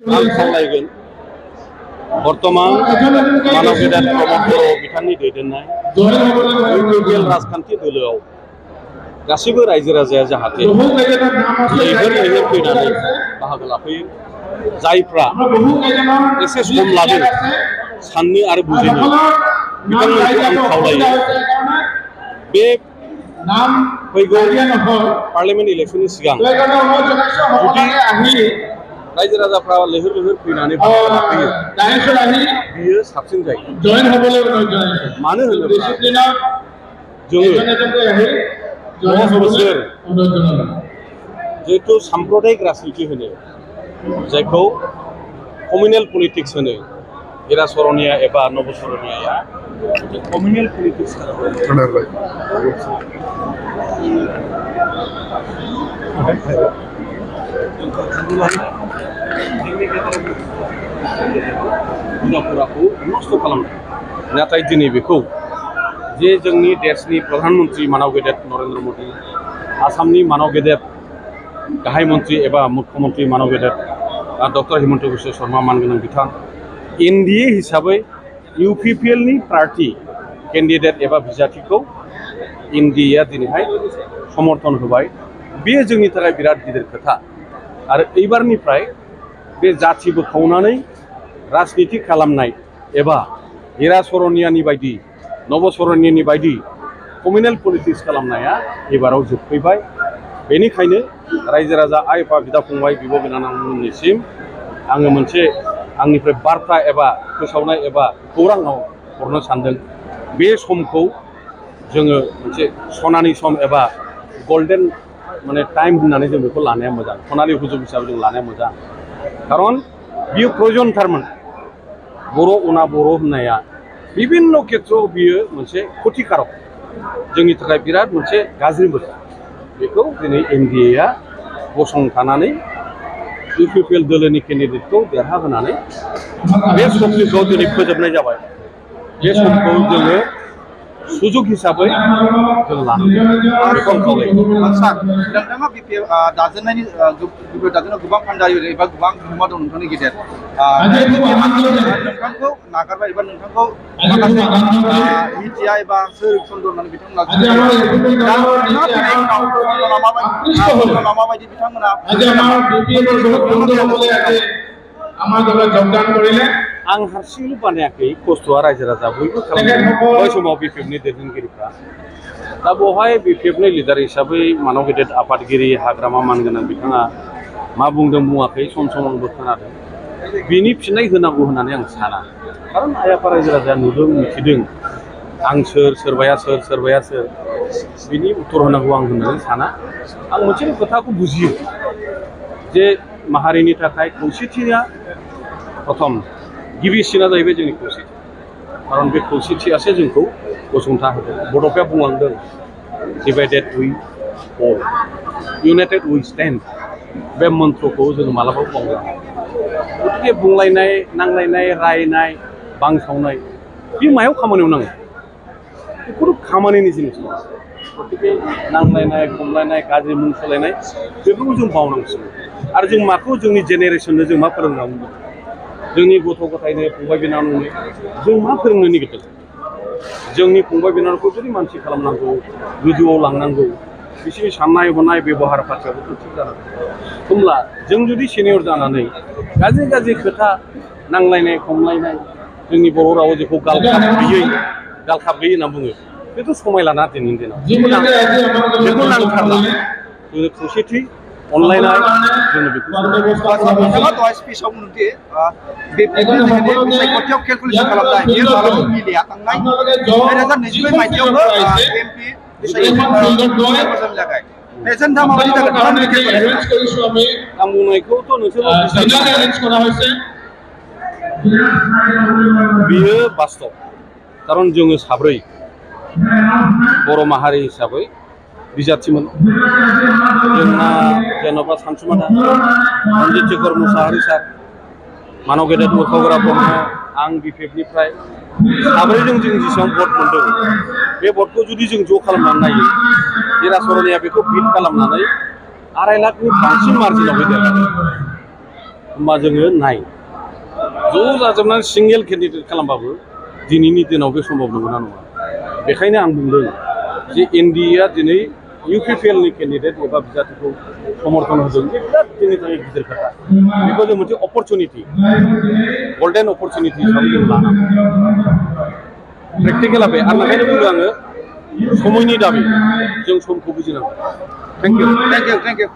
आं खावलायगोन बर्तमान मानव गेदेर प्रमद बर' बिथांनि दैदेननाय इउपिपिएल राजखान्थि दोलोआव गासैबो रायजो राजाया जाहाथे लैहोर फैनानै बाहागो लाफैयो। जायफ्रा एसे सम लादों साननो आरो बुजिनो बिथांमोनखौ आं खावलायो बे फैगौ पार्लियामेन्ट इलेक्शननि सिगां जुदि रायजो राजाफ्रा लैहोर फैनानै बाहागो लाफैयो बियो साबसिन जायो। मानो होनोब्ला जोङो 10 बोसोर जिहेतु साम्प्रदायिक राजनिति होनो जायखौ कमिउनेल पलिटिक्स होनो एरा सरनिया एबा नब सरनियाया कमिउनेल पलिटिक्स हुदाफोरखौ नस्थ' खालामदों। नाथाय दिनै बेखौ जे जोंनि देशनि प्रधानमन्त्री मानव गेदेर नरेन्द्र मोदी, आसामनि मानव गेदेर गाहाय मन्त्री एबा मुख्यमन्त्री मानव गेदेर डक्टर हिमन्त बिश्व शर्मा मानगोनां बिथां, एनडिए हिसाबै इउपिपिएलनि पार्टी केन्डिडेट एबा बिजाथिखौ एनडिएआ दिनैहाय समर्थन होबाय। बेयो जोंनि थाखाय बिराद गिदिर खोथा आरो एबारनिफ्राय बे जाथि बोखावनानै राजनिति खालामनाय एबा एरा सरनियानि बायदि नब सरनियानि बायदि कमिउनेल पलिटिक्स खालामनाया एबाराव जोबफैबाय। बेनिखायनो रायजो राजा आइ आफा बिदा फंबाय बिब' बिनानावमोननिसिम आङो मोनसे आंनिफ्राय बार्ता एबा फोसावनाय एबा खौराङाव हरनो सानदों। बे समखौ जोङो मोनसे सनानि सम एबा गल्डेन टाइम होननानै जों बेखौ लानाया मोजां, सनानि हुजुग हिसाबै जों लानाया मोजां। खारन बियो प्रयजनथारमोन। बर' अना बर' होननाया बिभिन्न खेथ्रआव बियो मोनसे खथिकारक, जोंनि थाखाय बिराद मोनसे गाज्रिबो। बेखौ दिनै एनडिएआ गसंथानानै इउपिपिएल दोलोनि केन्डिडेटखौ देरहाहोनानै बे सक्तिखौ दिनै फोजोबनाय जाबाय। बे समखौ जोङो सुजुग हिसाबै जों लानो बेखौ आं खावलायो। नोंथाङा बिपिएल दाजेननायनि दाजेननायाव गोबां फान्डारि एबा गोबां बिहोमा दं नोंथांनि गेदेर नोंथांखौ नागारबाय एबा नोंथांखौ माखासे मिडिया एबा सोर चन्द्र होननानै बिथांमोना माबायदि बिथांमोना आं हारसिंल' बानायाखै, खस्थ'आ रायजो राजा बयबो खालामदों बै समाव बिपिएफनि दैदेनगिरिफ्रा। दा बेवहाय बिपिएफनि लिडार हिसाबै मानव गेदेर आफादगिरि हाग्रामा मानगोनां बिथाङा मा बुंदों बुङाखै सम आंबो खोनादों। बिनि फिननाय होनांगौ होननानै आं साना। खारन आइ आफा रायजो राजाया नुदों मिथिदों आं सोर, सोरबाया सोर बिनि उत्तर होनांगौ आं होननानै साना। आं मोनसे खोथाखौ बुजियो जे माहारिनि थाखाय खौसेथिया प्रथम गिबिसिना जाहैबाय जोंनि खौसेथि। खारन बे खौसेथियासो जोंखौ गसंथा होदों। बड'फाया बुंलांदों डिभाइडेड वी फल, इउनाइटेड वी स्टेन्ड। बे मन्त्रखौ जोङो मालाबाबो बावलाङा। गतिके बुंलायनाय, नांलायनाय, रायनाय, बांसावनाय बे मायाव खामानियाव नाङो? बेखौनो खामानिनि जिनिस नङा। गतिके नांलायनाय, खमलायनाय, गाज्रि मुं सोलायनाय बेफोरखौ जों बावनांसिगौ। आरो जों माखौ जोंनि जेनेरेसननो जों मा फोरोंनांगौ? जोंनि गथ' गथायनो, फंबाय बिनानावनो जों मा फोरोंनो नागिरदों? जोंनि फंबाय बिनानावखौ जुदि मानसि खालामनांगौ, गोजौआव लांनांगौ, बिसोरनि साननाय हनाय बेबहार फाथियाबोथ' थिग जानांगौ। होमब्ला जों जुदि सिनियर जानानै गाज्रि खोथा नांलायनाय खमलायनाय, जोंनि बर' रावाव जेखौ गालखाब गैयै होनना बुङो, बेथ' समायलाना दिनैनि दिनाव बेखौ नांथारला। जोंनो खौसेथि अनलायनाय जोंनो बेखौ नोंथाङा दहाय स्पिचआव बुंदोंदि सायख'थियाव केलकुलेसन खालामनाय बेयो मालाबा मिलिया। थांनाय 2022 मायथाइयावबो एमपि प्रेजेन्टआ माबायदि जागोन? आं बुंनायखौथ' नोंसोर बियो बास्तब। खारन जोङो साब्रै बर' माहारि हिसाबै बिजाथिमोन। जोंना जेन'बा सानसुमा रन्जित शेखर मुसाहारि सार, मानव गेदेर मोखावग्रा ब्रह्म, आं बिपिएफनिफ्राय साब्रैजों जों जेसेबां भट मोन्दों बे भटखौ जुदि जों ज' खालामनानै नायो, एरा सरनिया बेखौ बिट खालामनानै 2.5 लाखनि बांसिन मार्जिनाव देरहादों। होमबा जोङो नाय ज' जाजोबनानै सिंगेल केन्डिडेट खालामबाबो दिनैनि दिनाव बे सम्भब नंगौना नङा बेखायनो आं बुंदों जे एनडिएआ दिनै इउपिपिएलनि केन्डिडेट एबा बिजाथिखौ समर्थन होदों बे बिराद जोंनि थाखाय गिदिर खोथा बेखौ जों मोनसे अपरचुनिटि गल्डेन अपरचुनिटि हिसाबै जों लानांगौ प्रेक्टिकेला बे आरो ओंखायनो बुंदों आङो समयनि दाबि जों समखौ बुजिनांगौ थेंक इउ